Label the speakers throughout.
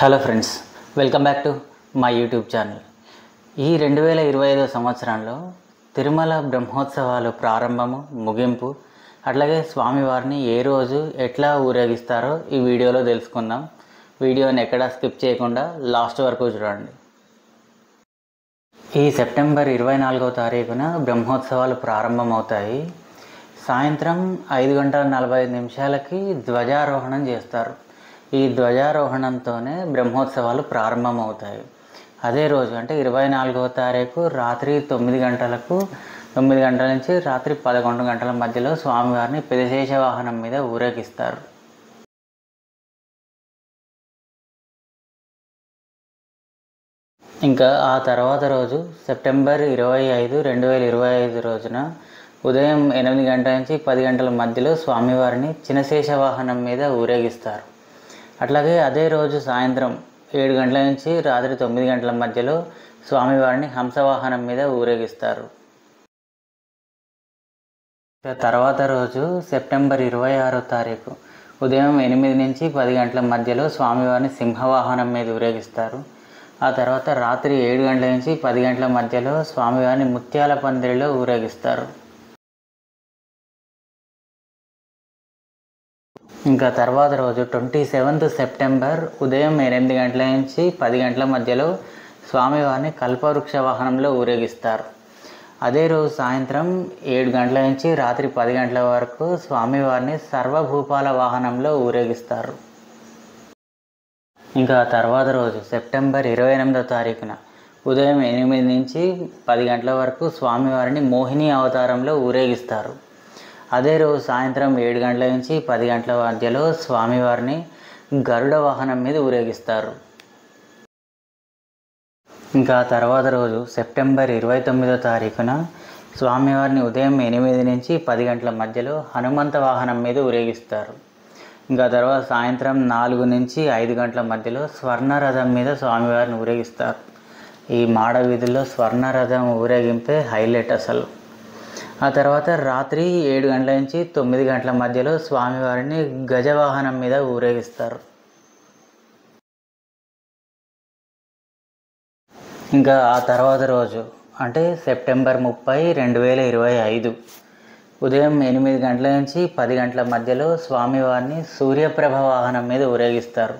Speaker 1: Hello friends, welcome back to my YouTube channel. ఈ 2025 సంవత్సరంలో తిరుమల బ్రహ్మోత్సవాలు ప్రారంభము, ముగింపు, అట్లాగే స్వామివారిని ఏ రోజు ఎట్లా ఊరేగిస్తారో ఈ వీడియోలో తెలుసుకుందాం. వీడియోని ఎక్కడా స్కిప్ చేయకుండా లాస్ట్ వరకు చూడండి. ఈ సెప్టెంబర్ 24వ తారీఖున బ్రహ్మోత్సవాలు ప్రారంభమవుతాయి. సాయంత్రం 5:45 ధ్వజారోహణం చేస్తారు. ఈ ధ్వజారోహణంతోనే బ్రహ్మోత్సవాలు ప్రారంభమవుతాయి. అదే రోజు అంటే 24వ తారీఖు రాత్రి 9 గంటలకు 9 గంటల నుంచి రాత్రి 11 గంటల మధ్యలో స్వామివారిని పెదశేష వాహనం మీద ఊరేగిస్తారు. ఇంకా ఆ తర్వాత రోజు సెప్టెంబర్ 25, 2025 రోజున ఉదయం 8 గంటల నుంచి 10 గంటల మధ్యలో స్వామివారిని చినశేష వాహనం మీద ఊరేగిస్తారు. అట్లాగే అదే రోజు సాయంత్రం 7 గంటల నుంచి రాత్రి 9 గంటల మధ్యలో స్వామివారిని హంసవాహనం మీద ఊరేగిస్తారు. తర్వాత రోజు సెప్టెంబర్ 26వ తారీఖు ఉదయం 8 నుంచి 10 గంటల మధ్యలో స్వామివారిని సింహవాహనం మీద ఊరేగిస్తారు. ఆ తర్వాత రాత్రి 7 గంటల నుంచి 10 గంటల మధ్యలో స్వామివారిని ముత్యాల పందిరిలో ఊరేగిస్తారు. ఇంకా తర్వాత రోజు 27th సెప్టెంబర్ ఉదయం 8 గంటల నుంచి 10 గంటల మధ్యలో స్వామివారిని కల్పవృక్ష వాహనంలో ఊరేగిస్తారు. అదే రోజు సాయంత్రం 7 గంటల నుంచి రాత్రి 10 గంటల వరకు స్వామివారిని సర్వభూపాల వాహనంలో ఊరేగిస్తారు. ఇంకా తర్వాత రోజు సెప్టెంబర్ 28వ తారీఖున ఉదయం 8 నుంచి 10 గంటల వరకు స్వామివారిని మోహిని అవతారంలో ఊరేగిస్తారు. అదే రోజు సాయంత్రం 7 గంటల నుంచి 10 గంటల మధ్యలో స్వామివారిని గరుడ వాహనం మీద ఊరేగిస్తారు. ఇంకా తర్వాత రోజు సెప్టెంబర్ 29వ తారీఖున స్వామివారిని ఉదయం 8 నుంచి 10 గంటల మధ్యలో హనుమంత వాహనం మీద ఊరేగిస్తారు. ఇంకా తర్వాత సాయంత్రం 4 నుంచి 5 గంటల మధ్యలో స్వర్ణరథం మీద స్వామివారిని ఊరేగిస్తారు. ఈ మాడ వీధుల్లో స్వర్ణరథం ఊరేగింపే హైలైట్ అసలు. ఆ తర్వాత రాత్రి 7 గంటల నుంచి 9 గంటల మధ్యలో స్వామివారిని గజవాహనం మీద ఊరేగిస్తారు. ఇంకా ఆ తర్వాత రోజు అంటే సెప్టెంబర్ 30, 2025 ఉదయం 8 గంటల నుంచి 10 గంటల మధ్యలో స్వామివారిని సూర్యప్రభ వాహనం మీద ఊరేగిస్తారు.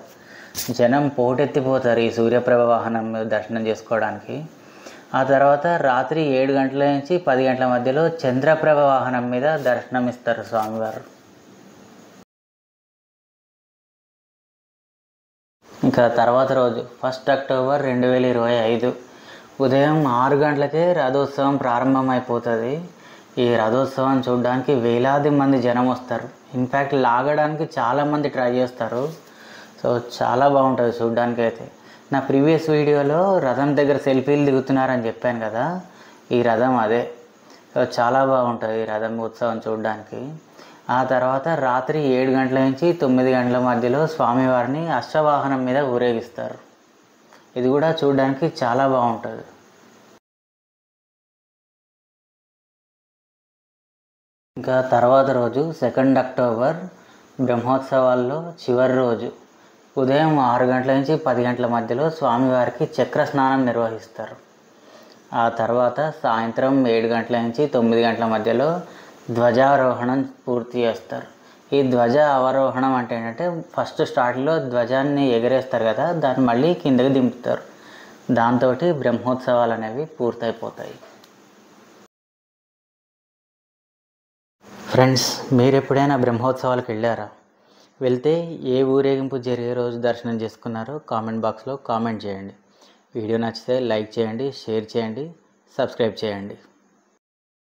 Speaker 1: జనం పోటెత్తిపోతారు ఈ సూర్యప్రభ వాహనం మీద దర్శనం చేసుకోవడానికి. ఆ తర్వాత రాత్రి 7 గంటల నుంచి 10 గంటల మధ్యలో చంద్రప్రభ వాహనం మీద దర్శనమిస్తారు స్వామివారు. ఇంకా తర్వాత రోజు 1 అక్టోబర్ 2025 ఉదయం 6 గంటలకే రథోత్సవం ప్రారంభమైపోతుంది. ఈ రథోత్సవం చూడడానికి వేలాది మంది జనం వస్తారు. ఇన్ఫ్యాక్ట్ లాగడానికి చాలామంది ట్రై చేస్తారు. సో చాలా బాగుంటుంది చూడడానికి. అయితే నా ప్రీవియస్ వీడియోలో రథం దగ్గర సెల్ఫీలు దిగుతున్నారని చెప్పాను కదా, ఈ రథం అదే. సో చాలా బాగుంటుంది ఈ రథం ఉత్సవం చూడడానికి. ఆ తర్వాత రాత్రి 7 గంటల నుంచి 9 గంటల మధ్యలో స్వామివారిని అశ్వవాహనం మీద ఊరేగిస్తారు. ఇది కూడా చూడడానికి చాలా బాగుంటుంది. ఇంకా తర్వాత రోజు 2 అక్టోబర్ బ్రహ్మోత్సవాల్లో చివరి రోజు ఉదయం 6 గంటల నుంచి 10 గంటల మధ్యలో స్వామివారికి చక్ర స్నానం నిర్వహిస్తారు. ఆ తర్వాత సాయంత్రం 7 గంటల నుంచి 9 గంటల మధ్యలో ధ్వజారోహణం పూర్తి చేస్తారు. ఈ ధ్వజ అవరోహణం అంటే ఏంటంటే ఫస్ట్ స్టార్ట్లో ధ్వజాన్ని ఎగరేస్తారు కదా, దాన్ని మళ్ళీ కిందకి దింపుతారు. దాంతో బ్రహ్మోత్సవాలు అనేవి పూర్తయిపోతాయి. ఫ్రెండ్స్, మీరు ఎప్పుడైనా బ్రహ్మోత్సవాలకు వెళ్ళారా? వెళ్తే ఏ ఊరేగింపు జరిగే రోజు దర్శనం చేసుకున్నారో కామెంట్ బాక్స్లో కామెంట్ చేయండి. వీడియో నచ్చితే లైక్ చేయండి, షేర్ చేయండి, సబ్స్క్రైబ్ చేయండి.